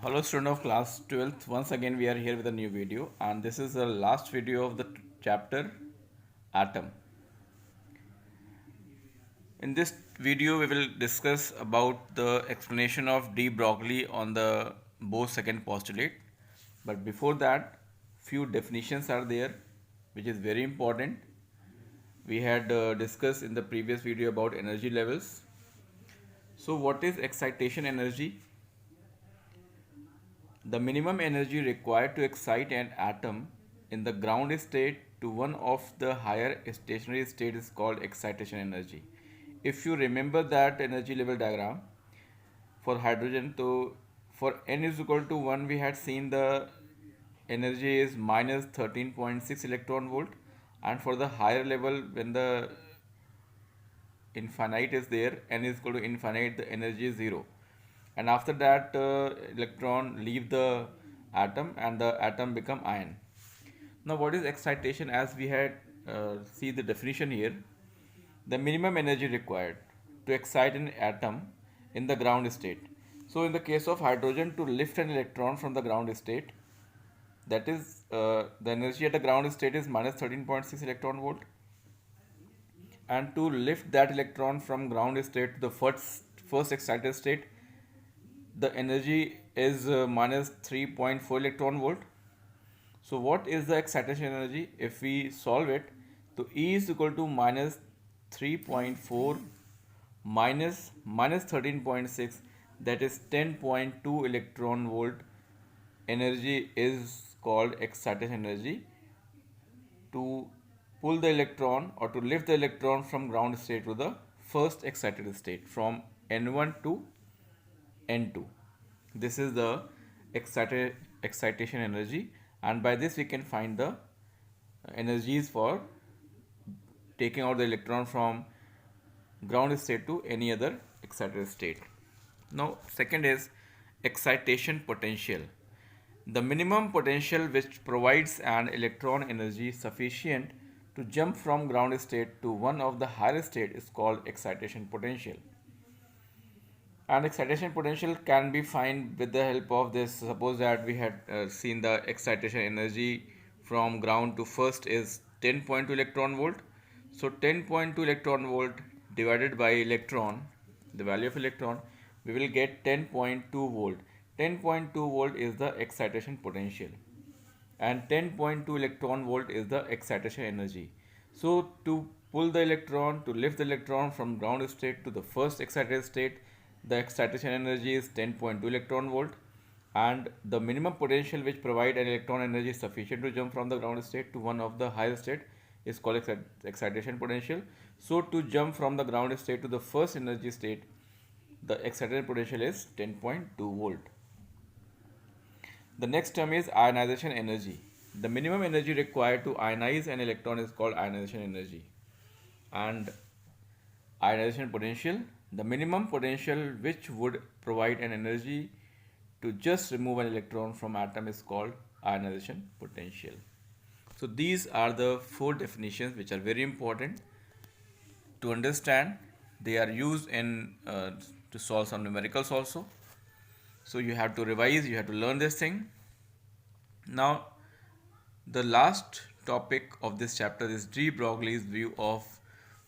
Hello student of class 12th, once again we are here with a new video and this is the last video of the chapter atom. In this video we will discuss about the explanation of de Broglie on the Bohr's second postulate, but before that few definitions are there which is very important. We had discussed in the previous video about energy levels. So what is excitation energy? The minimum energy required to excite an atom in the ground state to one of the higher stationary state is called excitation energy. If you remember that energy level diagram for hydrogen, so for n is equal to 1 we had seen the energy is minus 13.6 electron volt, and for the higher level when the infinite is there, n is equal to infinite, the energy is 0, and after that electron leave the atom and the atom become ion. Now what is excitation? As we had see the definition here, the minimum energy required to excite an atom in the ground state. So in the case of hydrogen, to lift an electron from the ground state, that is the energy at the ground state is minus 13.6 electron volt, and to lift that electron from ground state to the first excited state, the energy is minus 3.4 electron volt. So what is the excitation energy? If we solve it, so E is equal to minus 3.4 minus 13.6, that is 10.2 electron volt. Energy is called excitation energy to pull the electron or to lift the electron from ground state to the first excited state from N1 to N2. This is the excitation energy, and by this we can find the energies for taking out the electron from ground state to any other excited state. Now second is excitation potential. The minimum potential which provides an electron energy sufficient to jump from ground state to one of the higher state is called excitation potential. And excitation potential can be found with the help of this. Suppose that we had seen the excitation energy from ground to first is 10.2 electron volt. So 10.2 electron volt divided by electron, the value of electron, we will get 10.2 volt. 10.2 volt is the excitation potential and 10.2 electron volt is the excitation energy. So to pull the electron, to lift the electron from ground state to the first excited state, the excitation energy is 10.2 electron volt, and the minimum potential which provide an electron energy sufficient to jump from the ground state to one of the higher state is called excitation potential. So to jump from the ground state to the first energy state, the excitation potential is 10.2 volt. The next term is ionization energy. The minimum energy required to ionize an electron is called ionization energy. And ionization potential, the minimum potential which would provide an energy to just remove an electron from atom is called ionization potential. So these are the four definitions which are very important to understand. They are used in to solve some numericals also. So you have to revise, you have to learn this thing. Now the last topic of this chapter is de Broglie's view of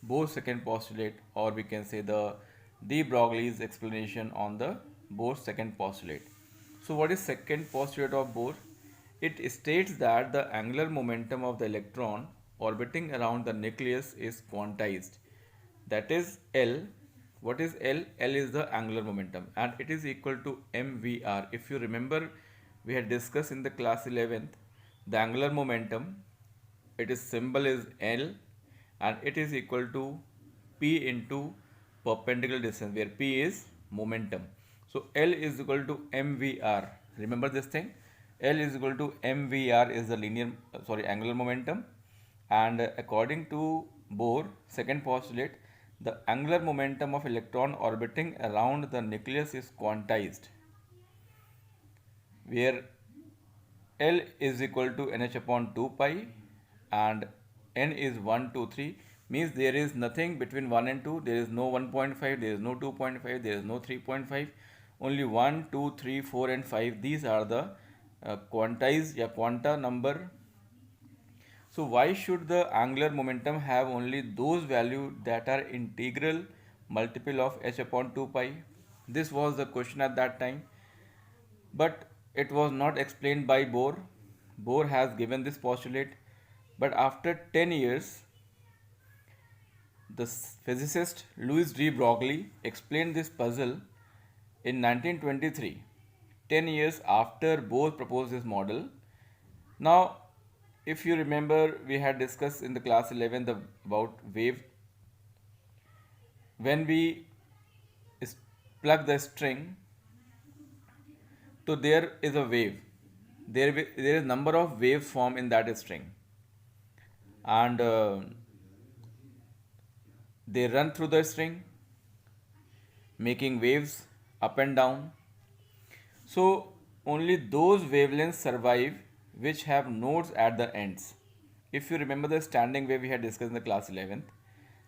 Bohr's second postulate, or we can say the de Broglie's explanation on the Bohr's second postulate. So what is second postulate of Bohr? It states that the angular momentum of the electron orbiting around the nucleus is quantized. That is L. What is L? L is the angular momentum and it is equal to mvr. If you remember, we had discussed in the class 11th the angular momentum. Its symbol is L and it is equal to P into perpendicular distance, where P is momentum. So L is equal to mvr. Remember this thing. L is equal to mvr is the angular momentum, and according to Bohr second postulate, the angular momentum of electron orbiting around the nucleus is quantized, where L is equal to nh upon 2 pi and n is 1, 2, 3, means there is nothing between 1 and 2. There is no 1.5, there is no 2.5, there is no 3.5. only 1, 2, 3, 4 and 5, these are the quantized या quanta number. So why should the angular momentum have only those values that are integral multiple of h upon 2 pi? This was the question at that time, but it was not explained by Bohr. Bohr has given this postulate, but after 10 years, the physicist Louis de Broglie explained this puzzle in 1923, 10 years after Bohr proposed this model. Now, if you remember, we had discussed in the class 11 about wave. When we plug the string, so there is a wave. There is number of waves formed in that string, and they run through the string, making waves up and down. So only those wavelengths survive which have nodes at the ends. If you remember the standing wave we had discussed in the class 11th,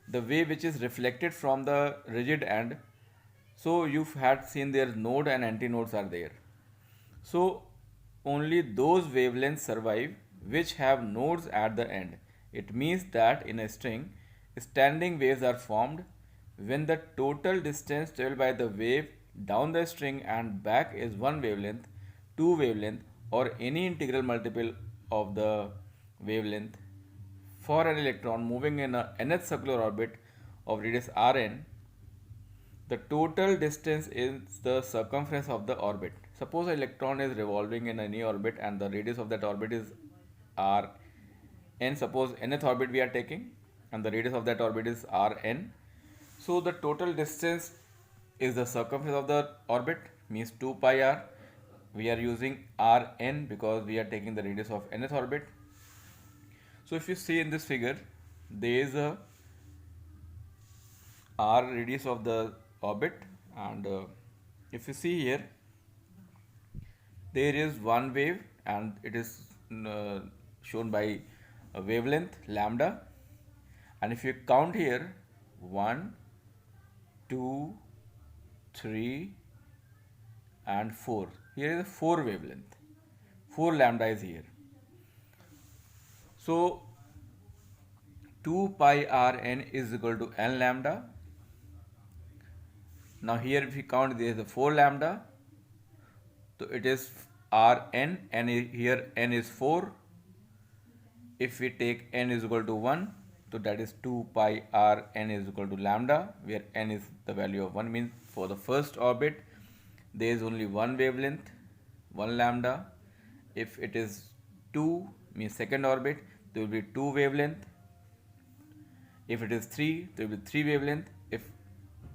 the wave which is reflected from the rigid end, so you had seen their node and antinodes are there. So only those wavelengths survive which have nodes at the end. It means that in a string, standing waves are formed when the total distance traveled by the wave down the string and back is one wavelength, two wavelength, or any integral multiple of the wavelength. For an electron moving in a nth circular orbit of radius Rn, the total distance is the circumference of the orbit. Suppose an electron is revolving in any orbit and the radius of that orbit is r n. Suppose nth orbit we are taking and the radius of that orbit is rn. So the total distance is the circumference of the orbit, means 2 pi r. We are using rn because we are taking the radius of nth orbit. So if you see in this figure, there is a r radius of the orbit, and if you see here, there is one wave and it is shown by a wavelength lambda, and if you count here 1, 2, 3 and 4, here is a 4 wavelength, 4 lambda is here. So 2 pi r n is equal to n lambda. Now here if we count, there is a 4 lambda, so it is Rn, and here n is 4. If we take n is equal to 1, so that is 2 pi r n is equal to lambda, where n is the value of 1, means for the first orbit there is only one wavelength, 1 lambda. If it is 2, means second orbit, there will be 2 wavelength. If it is 3, there will be 3 wavelength. If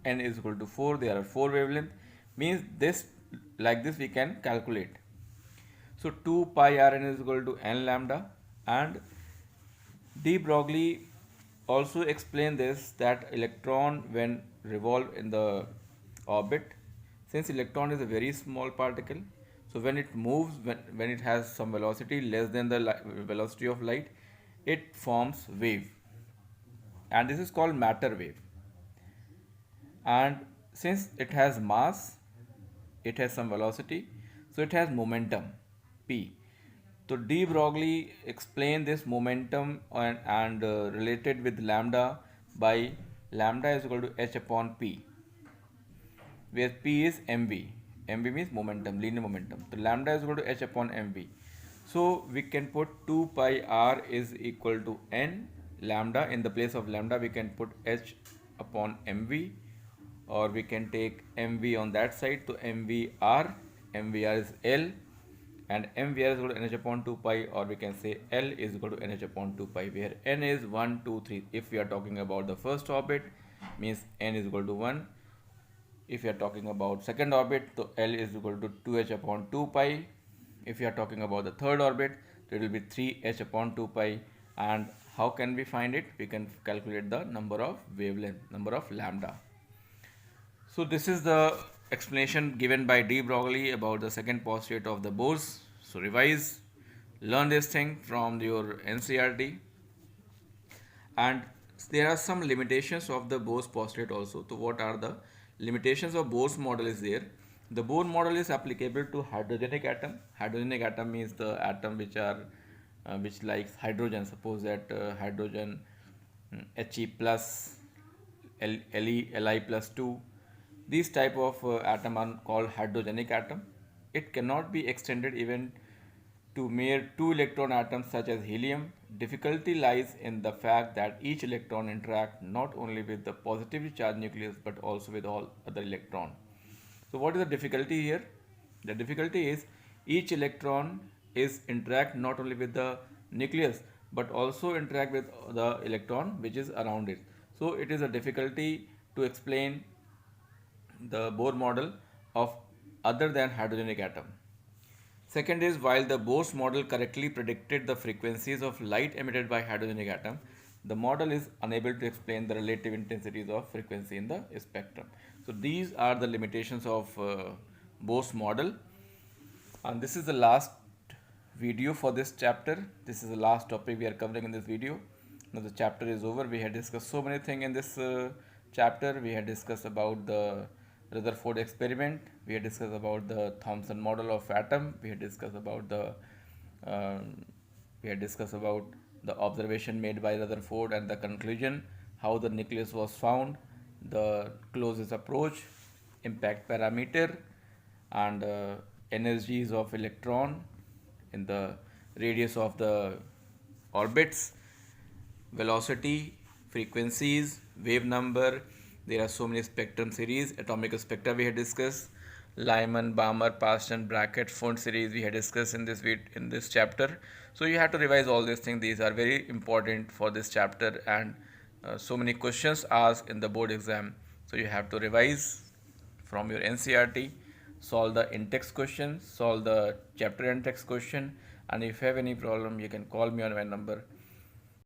n is equal to 4, there are 4 wavelength, means this, like this we can calculate. So 2 pi r n is equal to n lambda, and de Broglie also explained this, that electron when revolve in the orbit, since electron is a very small particle, so when it moves, when it has some velocity less than the velocity of light, it forms wave, and this is called matter wave. And since it has mass, it has some velocity, so it has momentum p. So de Broglie explained this momentum and related with lambda by lambda is equal to h upon p, where p is mv. mv means momentum, linear momentum. So lambda is equal to h upon mv. So we can put 2 pi r is equal to n lambda. In the place of lambda we can put h upon mv, or we can take mv on that side, so mvr is L, and mvr is equal to nh upon 2 pi, or we can say L is equal to nh upon 2 pi, where n is 1, 2, 3. If we are talking about the first orbit, means n is equal to 1. If we are talking about second orbit, so L is equal to 2h upon 2 pi. If we are talking about the third orbit, so it will be 3h upon 2 pi. And how can we find it? We can calculate the number of wavelength, number of lambda. So this is the explanation given by de Broglie about the second postulate of the Bohr's. So revise, learn this thing from your NCERT. And there are some limitations of the Bohr's postulate also. So what are the limitations of Bohr's model is there? The Bohr model is applicable to hydrogenic atom. Hydrogenic atom means the atom which likes hydrogen. Suppose that hydrogen He plus Li plus 2. These type of atom are called hydrogenic atom. It cannot be extended even to mere two electron atoms such as helium. Difficulty lies in the fact that each electron interact not only with the positively charged nucleus but also with all other electrons. So what is the difficulty here? The difficulty is each electron is interact not only with the nucleus but also interact with the electron which is around it. So it is a difficulty to explain the Bohr model of other than hydrogenic atom. Second is, while the Bohr's model correctly predicted the frequencies of light emitted by hydrogenic atom, the model is unable to explain the relative intensities of frequency in the spectrum. So these are the limitations of Bohr's model. And this is the last video for this chapter. This is the last topic we are covering in this video. Now the chapter is over. We had discussed so many things in this chapter. We had discussed about the Rutherford experiment. We had discussed about the Thomson model of atom. We had discussed about the observation made by Rutherford and the conclusion, how the nucleus was found, the closest approach, impact parameter, and energies of electron in the radius of the orbits, velocity, frequencies, wave number. There are so many spectrum series, atomic spectra we had discussed, Lyman, Balmer, Parsons, Brackett, Fund series we had discussed in this chapter. So you have to revise all these things. These are very important for this chapter, and so many questions asked in the board exam. So you have to revise from your NCERT, solve the in-text question, solve the chapter and text question, and if you have any problem, you can call me on my number